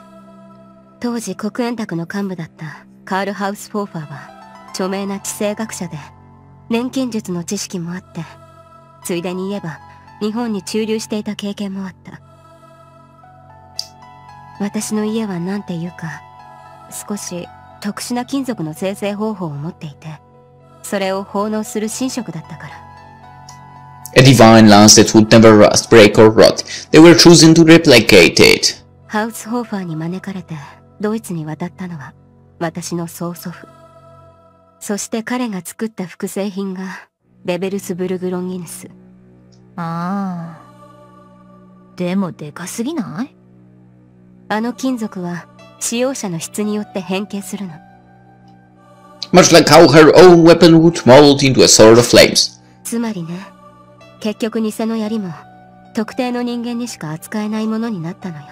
当時黒煙卓の幹部だったカール・ハウス・フォーファーは、著名な地政学者で、錬金術の知識もあって、ついでに言えば日本に駐留していた経験もあった。私の家はなんていうか、少し特殊な金属の生成方法を持っていて、それを奉納する神職だったから。A divine lance that would never rust, break or rot. They were chosen to replicate it. ハウスホーファーに招かれてドイツに渡ったのは私の曽祖父。そして彼が作った複製品がベベルスブルグロンギヌス。ああ。でもでかすぎない？あの金属は使用者の質によって変形するの。Much like how her own weapon would mold into a sword of flames. つまりね、結局偽の槍も特定の人間にしか扱えないものになったのよ。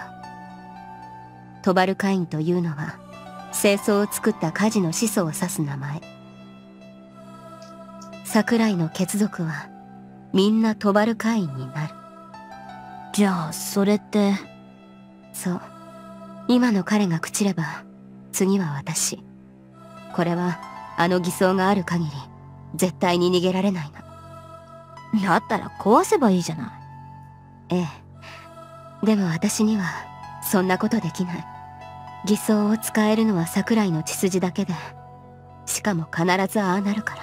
トバルカインというのは聖装を作った火事の始祖を指す名前。桜井の血族はみんなトバルカインになる。じゃあそれって。そう、今の彼が朽ちれば次は私。これはあの偽装がある限り絶対に逃げられないの。だったら壊せばいいじゃない。ええ、でも私にはそんなことできない。偽装を使えるのは桜井の血筋だけで、しかも必ずああなるから。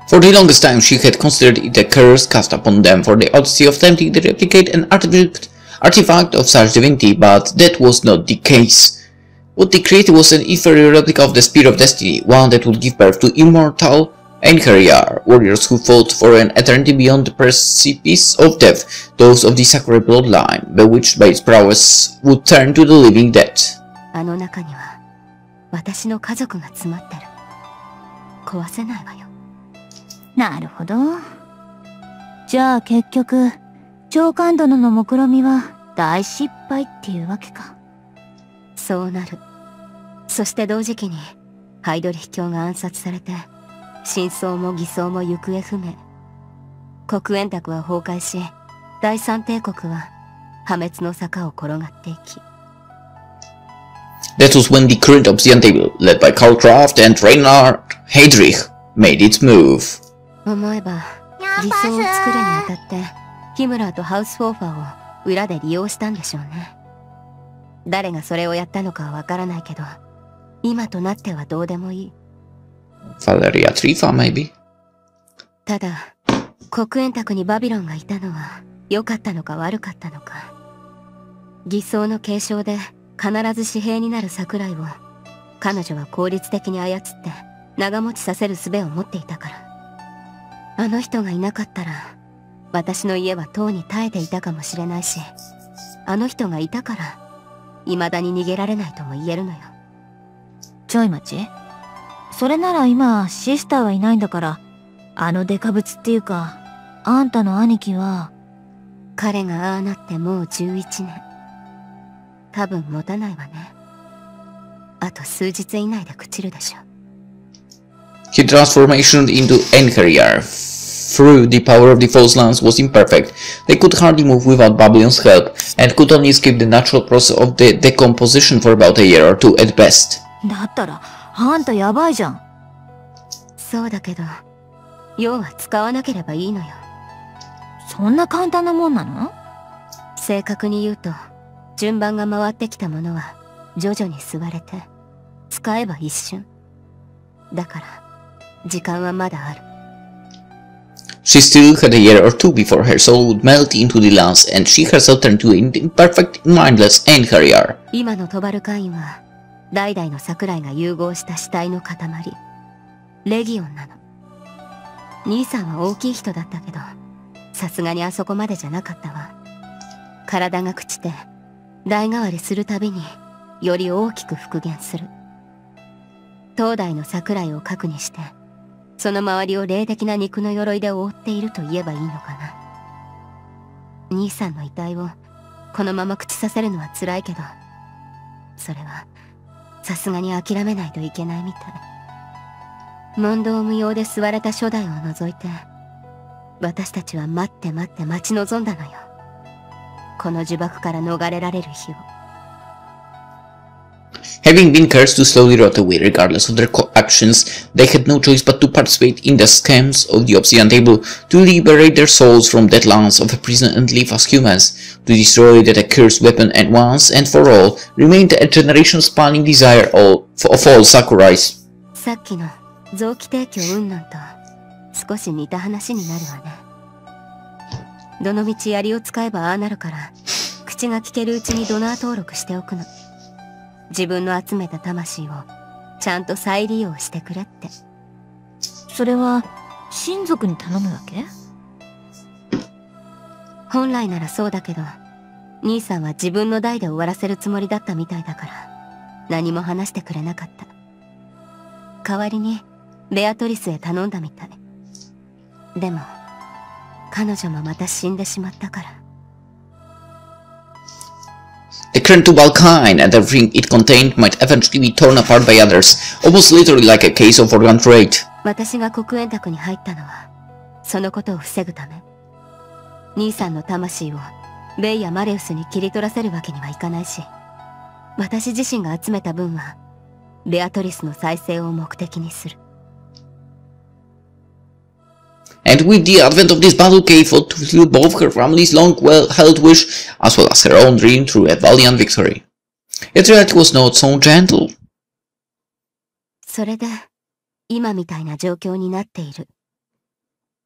For the longest time she had considered it a curse cast upon them for the odyssey of attempting to replicate an artifact of such divinity, but that was not the case. What they created was an inferior replica of the Spear of Destiny, one that would give birth to immortal Enchiriar, warriors who fought for an eternity beyond the precipice of death, those of the Sakurai bloodline, bewitched by its prowess, would turn to the living dead. あの中には私の家族が詰まってる。壊せないわよ。なるほど。じゃあ結局長官殿の目論見は大失敗っていうわけか。そうなる。そして同時期にハイドリヒ教が暗殺されて、真相も偽装も行方不明。黒煙卓は崩壊し、第三帝国は破滅の坂を転がっていき。That was when the current Obsidian Table, led by Karl Kraft and Reinhard Heydrich, made its move. 思えば偽装を作るにあたってヒムラーとハウスフォーファーを裏で利用したんでしょうね。誰がそれをやったのかはわからないけど、今となってはどうでもいい。Valeria Trifa, maybe? ただ黒煙卓にバビロンがいたのは良かったのか悪かったのか。偽装の継承で必ず紙幣になる桜井を彼女は効率的に操って長持ちさせる術を持っていたから。あの人がいなかったら私の家はとうに耐えていたかもしれないし、あの人がいたから未だに逃げられないとも言えるのよ。ちょい待ち。それなら今シスターはいないんだから、あのデカブツっていうかあんたの兄貴は。彼がああなってもう11年。多分持たないわね。あと数日以内で朽ちるでしょ。His transformation into Enchiriar through the power of the false lance was imperfect. They could hardly move without Babylon's help, and could only escape the natural process of the decomposition for about a year or two at best. だったらあんたやばいじゃん。そうだけど要は使わなければいいのよ。そんな簡単なもんなの？正確に言うと順番が回ってきたものは徐々に吸われて使えば一瞬だから時間はまだある。She still had a year or two before her soul would melt into the lance and she herself turned to an imperfect, mindless Enchiriar. 今のトバルカインは代々の桜井が融合した死体の塊レギオンなの。兄さんは大きい人だったけどさすがにあそこまでじゃなかったわ。体が朽ちて代替わりするたびにより大きく復元する。当代の桜井を核にしてその周りを霊的な肉の鎧で覆っていると言えばいいのかな。兄さんの遺体をこのまま朽ちさせるのは辛いけど、それはさすがに諦めないといけないみたい。問答無用で吸われた初代を除いて私たちは待って待って待ち望んだのよ。この呪縛から逃れられる日を。Having been cursed to slowly rot away regardless of their actions, they had no choice but to participate in the scams of the Obsidian Table, to liberate their souls from that lance of prison and live as humans, to destroy that accursed weapon and once and for all remain a generation-spanning desire of all Sakurais. さっきの臓器提供云々と少し似た話になるわね。どのみち槍を使えばああなるから、口が聞けるうちにドナー登録しておくの。自分の集めた魂をちゃんと再利用してくれって。それは親族に頼むわけ？本来ならそうだけど、兄さんは自分の代で終わらせるつもりだったみたいだから何も話してくれなかった。代わりにベアトリスへ頼んだみたい。でも彼女もまた死んでしまったから。The current tubal kind and everything it contained might eventually be torn apart by others, almost literally like a case of organ trade. 私が黒煙卓に入ったのはそのことを防ぐため。兄さんの魂をベイやマレウスに切り取らせるわけにはいかないし、私自身が集めた分はベアトリスの再生を目的にする。And with the advent of this battle, Kay fought to fulfill both her family's long-held wish as well as her own dream through a valiant victory. Yet reality was not so gentle. それで今みたいな状況になっている。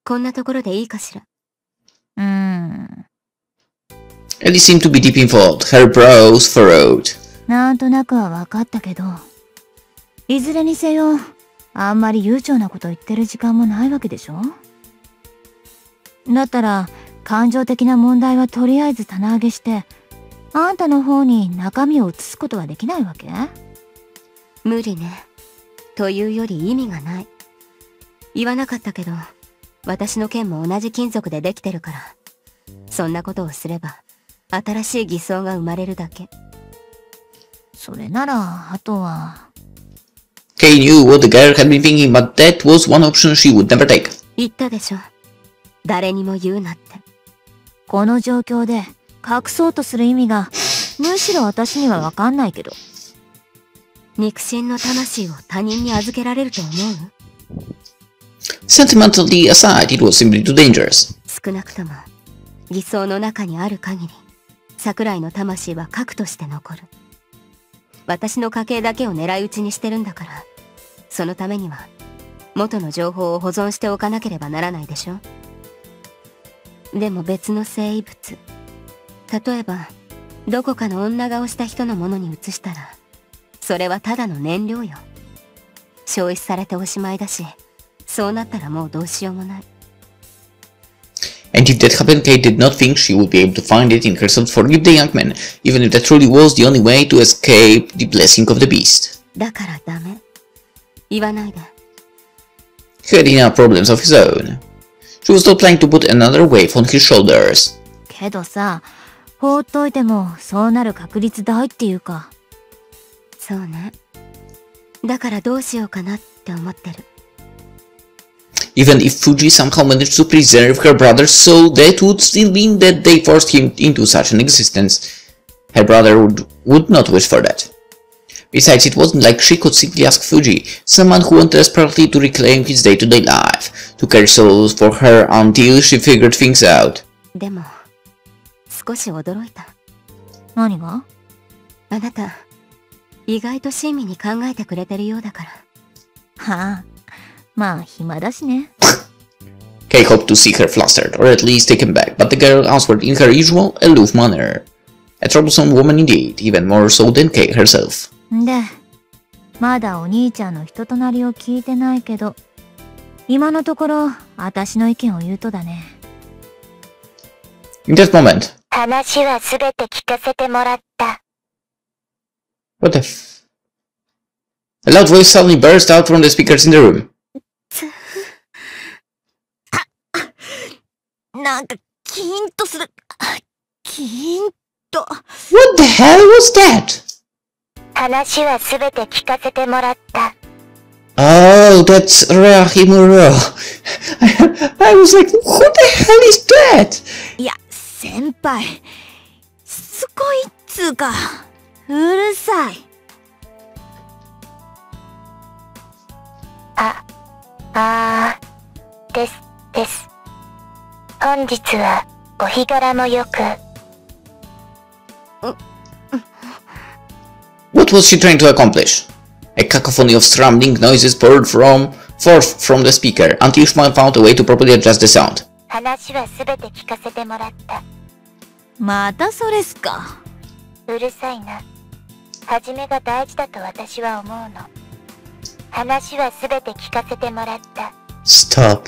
こんなところでいいかしら。Ellie seemed to be deep in thought, her brows furrowed. なんとなくは分かったけど、いずれにせよ、あんまり悠長なこと言ってる時間もないわけでしょ？だったら、感情的な問題はとりあえず棚上げして、あんたの方に中身を移すことはできないわけ？無理ね。というより意味がない。言わなかったけど、私の剣も同じ金属でできてるから、そんなことをすれば、新しい偽装が生まれるだけ。それなら、あとは。Kay knew what the girl had been thinking, but that was one option she would never take. 言ったでしょ。誰にも言うなって。この状況で隠そうとする意味がむしろ私には分かんないけど。肉親の魂を他人に預けられると思う？ Sentimentally aside, it was simply too dangerous. 少なくとも偽装の中にある限り、桜井の魂は核として残る。私の家系だけを狙い撃ちにしてるんだから、そのためには元の情報を保存しておかなければならないでしょ。でも別の生物、例えばどこかの女がをした人のものに移したら、それはただの燃料よ。消費されておしまいだし、そうなったらもうどうしようもない。And if that happened, Kay did not think she would be able to find it in herself to forgive the young man, even if that truly was the only way to escape the blessing of the beast. だからダメ。言わないで。He had enough problems of his own. She was not planning to put another wave on his shoulders. けどさ、放っといてもそうなる確率大っていうか。そうね。だからどうしようかなって思ってる。Even if Fuji somehow managed to preserve her brother's soul, that would still mean that they forced him into such an existence. Her brother would not wish for that. Besides, it wasn't like she could simply ask Fuji, someone who wanted desperately to reclaim his day-to-day life, to carry souls for her until she figured things out. でも、少し驚いた。何が？あなた、意外と親身に考えてくれてるようだから。はあ、まあ暇だしね。Kay hoped to see her flustered, or at least taken back, but the girl answered in her usual, aloof manner. A troublesome woman indeed, even more so than Kay herself. で、まだお兄ちゃんの人となりを聞いてないけど、今のところ、私の意見を言うとだね。In that moment, 話はすべて聞かせてもらった。what the f... A loud voice suddenly burst out from the speakers in the room. なんか、キーンとする。キーンと。What the hell was that? 話はすべて聞かせてもらった。Oh, that's Rahimura. I was like, what the hell is that? いや、先輩。すごいっつうか、うるさい。です。本日はお日柄もよく。What was she trying to accomplish? A cacophony of scrambling noises poured from forth from the speaker until Ishmael found a way to properly adjust the sound. 話はすべて聞かせてもらった。またそれっすか。うるさいな。始めが大事だと私は思うの。話はすべて聞かせてもらった。Stop.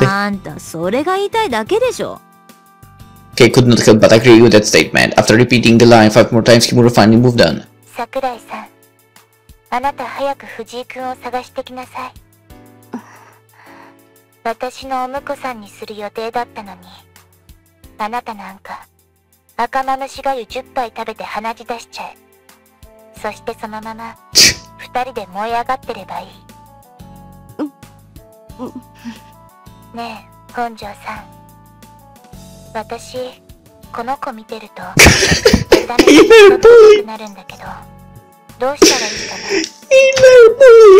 あんたそれが言いたいだけでしょ。Kay could not help but agree with that statement. After repeating the line 5 more times, Kimura finally moved on. 桜井さん、あなた早く藤井君を探してきなさい。私のお婿さんにする予定だったのに、あなたなんか赤マムシがゆ10杯食べて鼻血出しちゃえ。そしてそのまま2人で燃え上がってればいい。ねえ本庄さん、私この子見てると目覚めてくなるんだけど、どうしたらい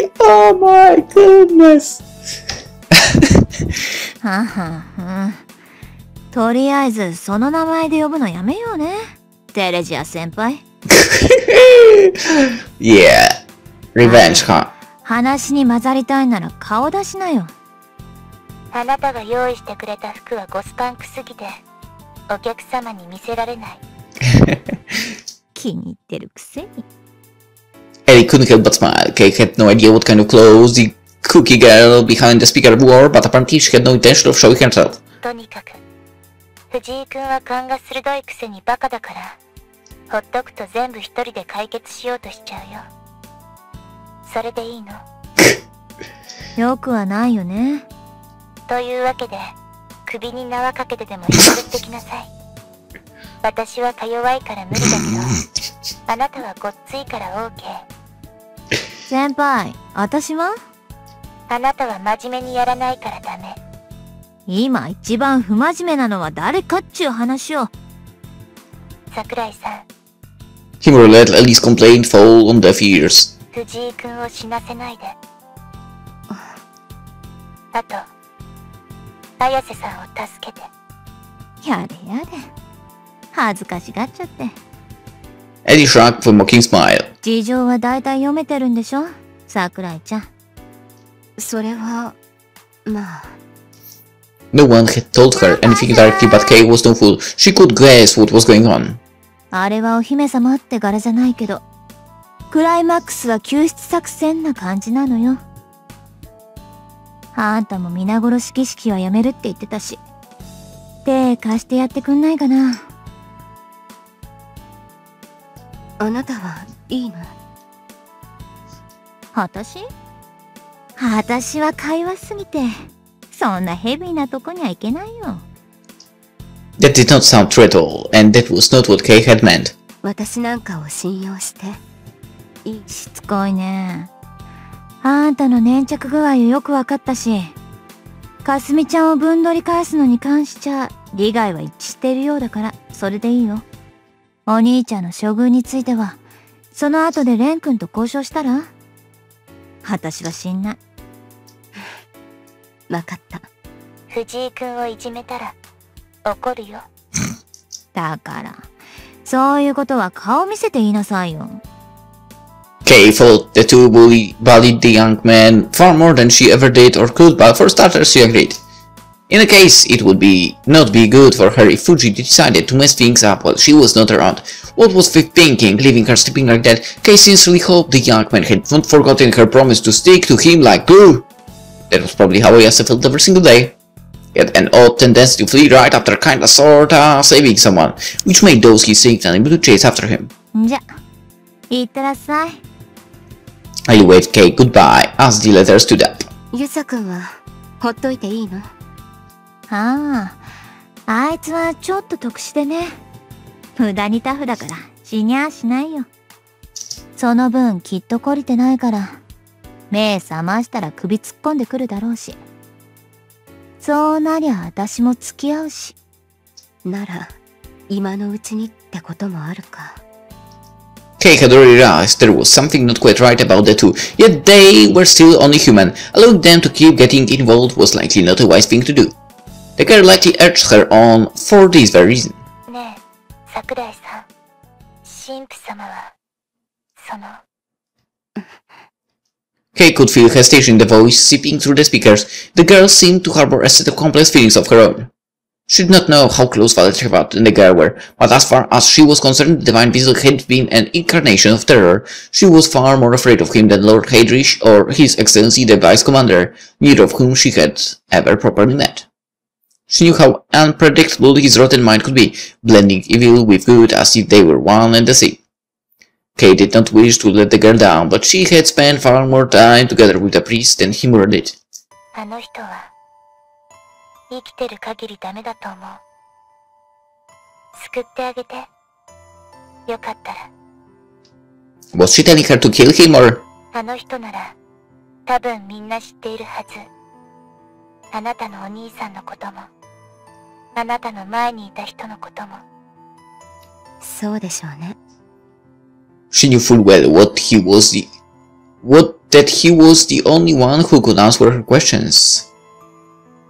いかな。 Oh my goodness. ははん。とりあえずその名前で呼ぶのやめようね。テレジア先輩。Yeah. Revenge, huh? 話に混ざりたいなら顔出しなよ。あなたが用意してくれた服はゴスパンクすぎてお客様に見せられない。気に入ってるくせに。Eddie couldn't help but smile. Kay had no idea what kind of clothes the cookie girl behind the speaker wore, but apparently she had no intention of showing herself. とにかく藤井君は勘が鋭いくせにバカだから、ほっとくと全部一人で解決しようとしちゃうよ。それでいいの？よくはないよね。というわけで首に縄かけてでも引きずってきなさい。私はか弱いから無理だけど、あなたはごっついから OK。 先輩、私は？あなたは真面目にやらないからダメ。今一番不真面目なのは誰かっちゅう話を。桜井さん、Kimura let Ellie's complaint fall on deaf ears. 藤井君を死なせないで。あと綾瀬さんを助けて。やれやれ。恥ずかしがっちゃって。Eddie shrugged with a mocking smile. 事情は大体読めてるんでしょ、桜井ちゃん。それはまあ。No one had told her anything directly, but Kay was no fool. She could guess what was going on. あれはお姫様って柄じゃないけど、クライマックスは救出作戦な感じなのよ。あんたも皆殺し儀式はやめるって言ってたし、手貸してやってくんないかな。あなたはいいの？私は会話すぎて、そんなヘビーなとこには行けないよ。That did not sound true at all, and that was not what Kay had meant. 私なんかを信用していい。しつこいね。あんたの粘着具合よくわかったし、かすみちゃんをぶんどり返すのに関しちゃ利害は一致しているようだから、それでいいよ。お兄ちゃんの処遇についてはその後でレン君と交渉したら？私は知んない。わかった。藤井君をいじめたら怒るよ。だからそういうことは顔見せて言いなさいよ。Kay thought the two bullied the young man far more than she ever did or could, but for starters she agreed. In a case, it would not be good for her if Fuji decided to mess things up while she was not around. What was Vic thinking, leaving her sleeping like that? Kay sincerely hoped the young man had not forgotten her promise to stick to him like glue. That was probably how Ayase felt every single day. He had an odd tendency to flee right after kinda sorta saving someone, which made those he saved unable to chase after him. じゃ、いってらっしゃい。I waved Kay goodbye as the letter stood up. ユサ君はほっといていいの？あいつはちょっと特殊でね。無駄にタフだから死にゃしないよ。その分きっと懲りてないから、目覚ましたら首突っ込んでくるだろうし。そうなりゃ私も付き合うし。なら今のうちにってこともあるか。Kay had already realized there was something not quite right about the two, yet they were still only human. Allowing them to keep getting involved was likely not a wise thing to do. The girl likely urged her on for this very reason. ねえ、桜井さん。神父様は、Kay could feel hesitation in the voice seeping through the speakers. The girl seemed to harbor a set of complex feelings of her own. She did not know how close Father Trevor and the girl were, but as far as she was concerned, the divine beast had been an incarnation of terror. She was far more afraid of him than Lord Heydrich or His Excellency the Vice Commander, neither of whom she had ever properly met. She knew how unpredictable his rotten mind could be, blending evil with good as if they were one and the same. Kay did not wish to let the girl down, but she had spent far more time together with the priest than he more did. あの人は生きてる限りダメだと思う。救ってあげて。よかったら。Was she telling her to kill him or? あの人なら多分みんな知っているはず。あなたのお兄さんのことも、あなたの前にいた人のことも。そうでしょうね。She knew full well that he was the only one who could answer her questions.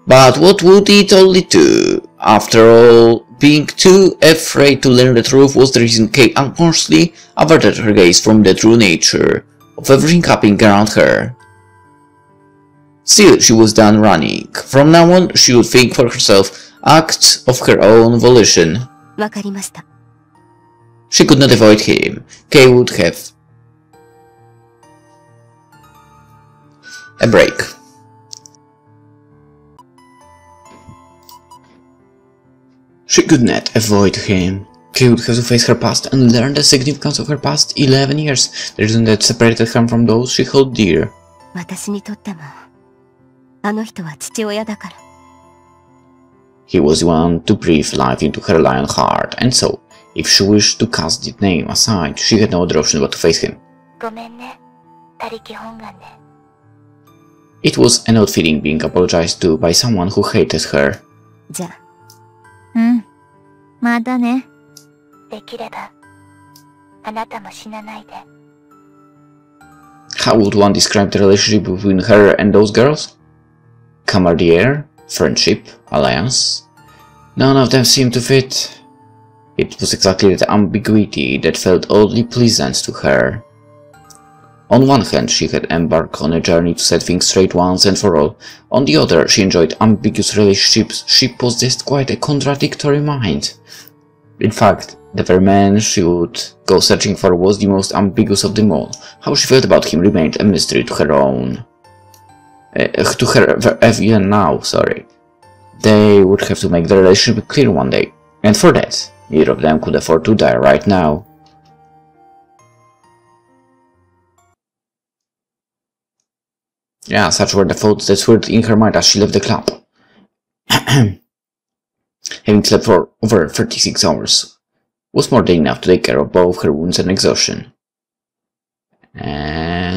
But what would it all lead to? After all, being too afraid to learn the truth was the reason Kay unconsciously averted her gaze from the true nature of everything happening around her. Still, she was done running. From now on, she would think for herself, act of her own volition. わかりました。She could not avoid him. Kay would have a break. She could not avoid him. Kay would have to face her past and learn the significance of her past 11 years, the reason that separated her from those she held dear. 私にとっても、あの人は父親だから。He was the one to breathe life into her lion heart, and so, if she wished to cast that name aside, she had no other option but to face him. ごめんね。他力本願で。It was an odd feeling being apologized to by someone who hated her. じゃあ。うん。またね。できれば、あなたも死なないで。How would one describe the relationship between her and those girls? Camaraderie? Friendship? Alliance? None of them seemed to fit. It was exactly that ambiguity that felt oddly pleasant to her. On one hand, she had embarked on a journey to set things straight once and for all. On the other, she enjoyed ambiguous relationships. She possessed quite a contradictory mind. In fact, the very man she would go searching for was the most ambiguous of them all. How she felt about him remained a mystery to her own. Even now, sorry. They would have to make the relationship clear one day, and for that, neither of them could afford to die right now. Yeah, such were the thoughts that swirled in her mind as she left the club. Having slept for over 36 hours was more than enough to take care of both her wounds and exhaustion. And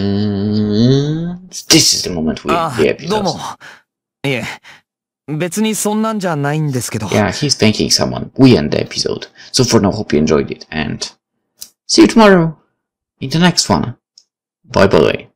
this is the moment we end the episode. Yeah, he's thanking someone. We end the episode. So for now, hope you enjoyed it, and see you tomorrow in the next one. Bye bye.